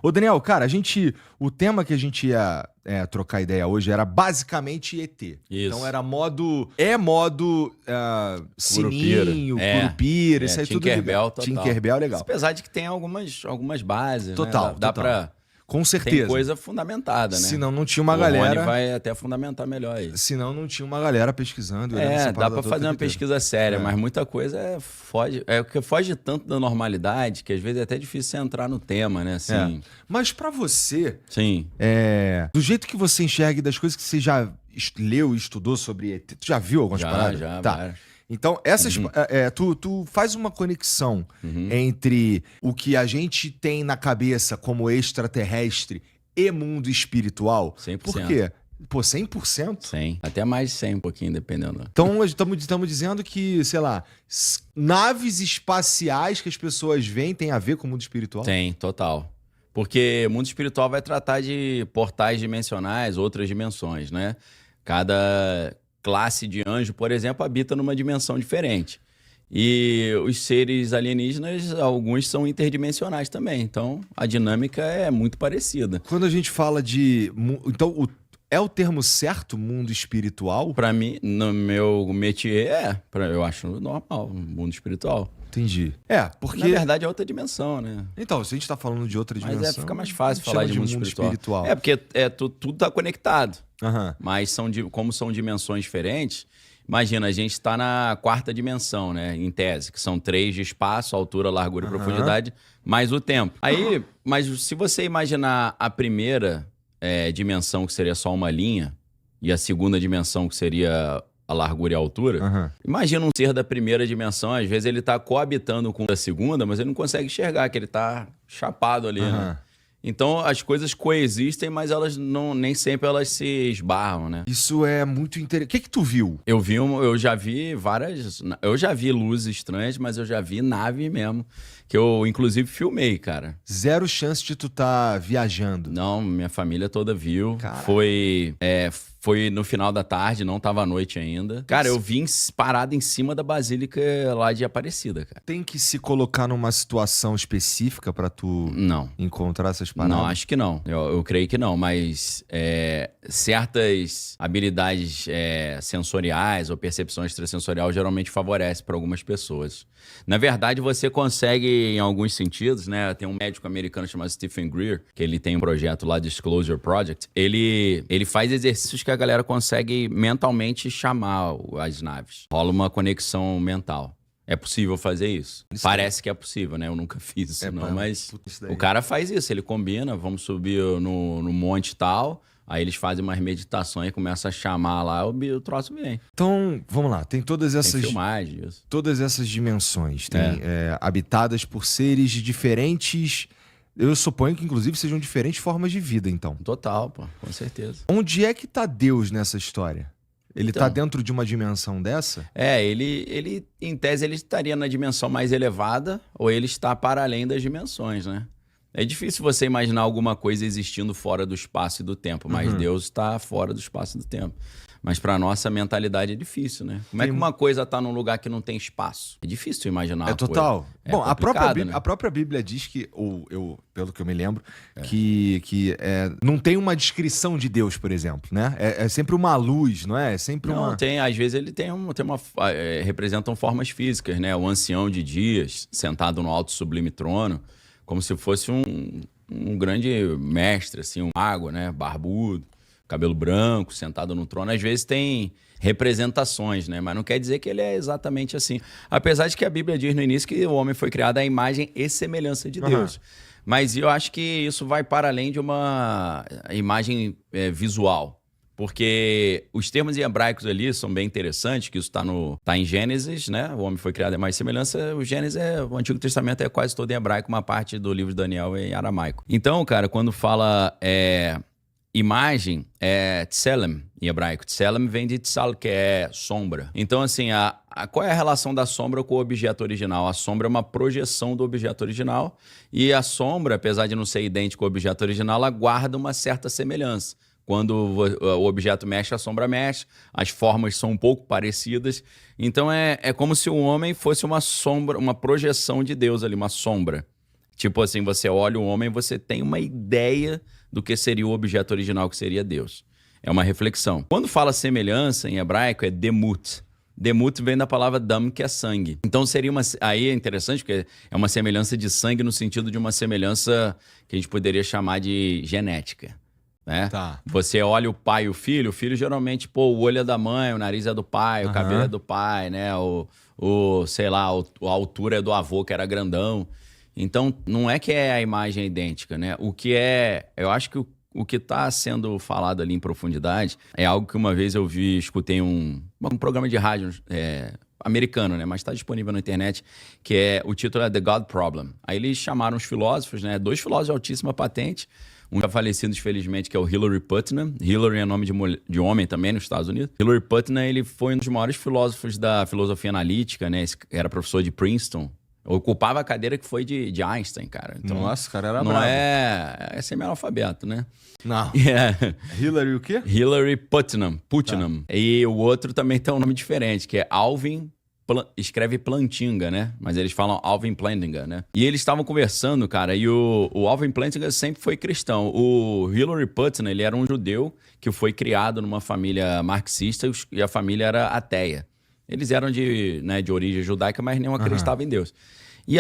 Ô, Daniel, cara, o tema que a gente ia trocar ideia hoje era basicamente ET. Isso. Então era modo sininho, Curupira, isso aí tudo Tinkerbell, legal. total. Tinkerbell, legal. Apesar de que tem algumas bases, Total, né? Dá total. pra... Com certeza. Tem coisa fundamentada, né? Senão não tinha uma o galera... Rony vai até fundamentar melhor isso. Senão não tinha uma galera pesquisando. Dá pra fazer uma pesquisa séria, mas muita coisa foge. Porque foge tanto da normalidade que às vezes é até difícil você entrar no tema, né? Assim, Mas pra você, sim. Do jeito que você enxerga e das coisas que você já leu e estudou sobre ET, tu já viu algumas paradas? Já, tá. várias. Então, tu faz uma conexão entre o que a gente tem na cabeça como extraterrestre e mundo espiritual? 100%. Por quê? Pô, 100%? 100. Até mais de 100, um pouquinho, dependendo. Então, estamos dizendo que, sei lá, naves espaciais que as pessoas veem tem a ver com o mundo espiritual? Tem, total. Porque o mundo espiritual vai tratar de portais dimensionais, outras dimensões, né? Cada classe de anjo, por exemplo, habita numa dimensão diferente. E os seres alienígenas, alguns são interdimensionais também. Então, a dinâmica é muito parecida. Quando a gente fala de... Então, é o termo certo, mundo espiritual? Para mim, no meu métier, eu acho normal, mundo espiritual. Entendi. Porque... Na verdade, é outra dimensão, né? Então, se a gente tá falando de outra dimensão... Mas fica mais fácil falar de mundo espiritual. Porque tudo tá conectado. Mas como são dimensões diferentes... Imagina, a gente está na quarta dimensão, né? Em tese, que são 3 de espaço, altura, largura e profundidade, mais o tempo. Aí, mas se você imaginar a primeira dimensão, que seria só uma linha, e a segunda dimensão, que seria a largura e a altura, imagina um ser da primeira dimensão, às vezes ele está coabitando com a segunda, mas ele não consegue enxergar, que ele está chapado ali, né? Então, as coisas coexistem, mas elas nem sempre elas se esbarram, né? Isso é muito interessante. O que tu viu? Eu já vi várias... Eu já vi luzes estranhas, mas eu já vi nave mesmo, que eu, inclusive, filmei, cara. Zero chance de tu tá viajando. Não, minha família toda viu. Caraca. Foi no final da tarde, não tava à noite ainda. Cara, eu vim parado em cima da Basílica lá de Aparecida, cara. Tem que se colocar numa situação específica pra tu encontrar essas paradas? Não, acho que não. Eu creio que não, mas certas habilidades sensoriais ou percepção extrasensorial geralmente favorece para algumas pessoas. Na verdade, você consegue, em alguns sentidos, né? Tem um médico americano chamado Stephen Greer, que ele tem um projeto lá, Disclosure Project. Ele faz exercícios que a galera consegue mentalmente chamar as naves. Rola uma conexão mental. É possível fazer isso? Parece que é possível, né? Eu nunca fiz isso, mas o cara faz isso. Ele combina, vamos subir no monte e tal... Aí eles fazem umas meditações e começam a chamar lá, o troço vem. Então, vamos lá. Tem todas essas... Tem filmagem disso. Todas essas dimensões. Tem habitadas por seres de diferentes... Eu suponho que, inclusive, sejam diferentes formas de vida, então. Total, pô. Com certeza. Onde é que tá Deus nessa história? Ele tá dentro de uma dimensão dessa? Ele em tese, ele estaria na dimensão mais elevada ou ele está para além das dimensões, né? É difícil você imaginar alguma coisa existindo fora do espaço e do tempo, mas Deus está fora do espaço e do tempo. Mas para nossa mentalidade é difícil, né? Como é que uma coisa está num lugar que não tem espaço? É difícil imaginar. Total. Bom, né? a própria Bíblia diz que, pelo que eu me lembro, que não tem uma descrição de Deus, por exemplo, né? É sempre uma luz, não é? É sempre não, às vezes ele representam formas físicas, né? O ancião de dias, sentado no alto sublime trono, como se fosse um grande mestre, assim, um mago, né? Barbudo, cabelo branco, sentado no trono. Às vezes tem representações, né? Mas não quer dizer que ele é exatamente assim. Apesar de que a Bíblia diz no início que o homem foi criado à imagem e semelhança de Deus. Mas eu acho que isso vai para além de uma imagem visual. Porque os termos em hebraicos ali são bem interessantes, que isso tá em Gênesis, né? O homem foi criado em imagem e semelhança. O Gênesis o Antigo Testamento é quase todo em hebraico, uma parte do livro de Daniel é em aramaico. Então, cara, quando fala imagem, é tselem em hebraico. Tselem vem de tsal, que é sombra. Então, assim, qual é a relação da sombra com o objeto original? A sombra é uma projeção do objeto original e a sombra, apesar de não ser idêntica ao objeto original, ela guarda uma certa semelhança. Quando o objeto mexe, a sombra mexe, as formas são um pouco parecidas. Então é como se o homem fosse uma sombra, uma projeção de Deus ali, uma sombra. Tipo assim, você olha o homem e você tem uma ideia do que seria o objeto original, que seria Deus. É uma reflexão. Quando fala semelhança, em hebraico, é demut. Demut vem da palavra dam, que é sangue. Então seria uma... Aí é interessante, porque é uma semelhança de sangue no sentido de uma semelhança que a gente poderia chamar de genética. Né? Tá. Você olha o pai e o filho geralmente, pô, o olho é da mãe, o nariz é do pai, o cabelo é do pai, né? Sei lá, a altura é do avô, que era grandão. Então, não é que a imagem é idêntica, né? O que é... Eu acho que o que está sendo falado ali em profundidade é algo que uma vez eu escutei um programa de rádio americano, né? Mas está disponível na internet, que o título é The God Problem. Aí eles chamaram os filósofos, né? 2 filósofos de altíssima patente, um já falecido, infelizmente, que é o Hilary Putnam. Hilary é nome de homem também nos Estados Unidos. Hilary Putnam, ele foi um dos maiores filósofos da filosofia analítica, né? Era professor de Princeton. Ocupava a cadeira que foi de Einstein, cara. Então, nossa, cara, era não bravo. é semi-analfabeto, né? Não. Hillary o quê? Hillary Putnam. Tá. E o outro também tem um nome diferente, que é Alvin... Escreve Plantinga, né? Mas eles falam Alvin Plantinga, né? E eles estavam conversando, cara, e o Alvin Plantinga sempre foi cristão. O Hilary Putnam, ele era um judeu que foi criado numa família marxista e a família era ateia. Eles eram de origem judaica, mas não acreditavam em Deus. E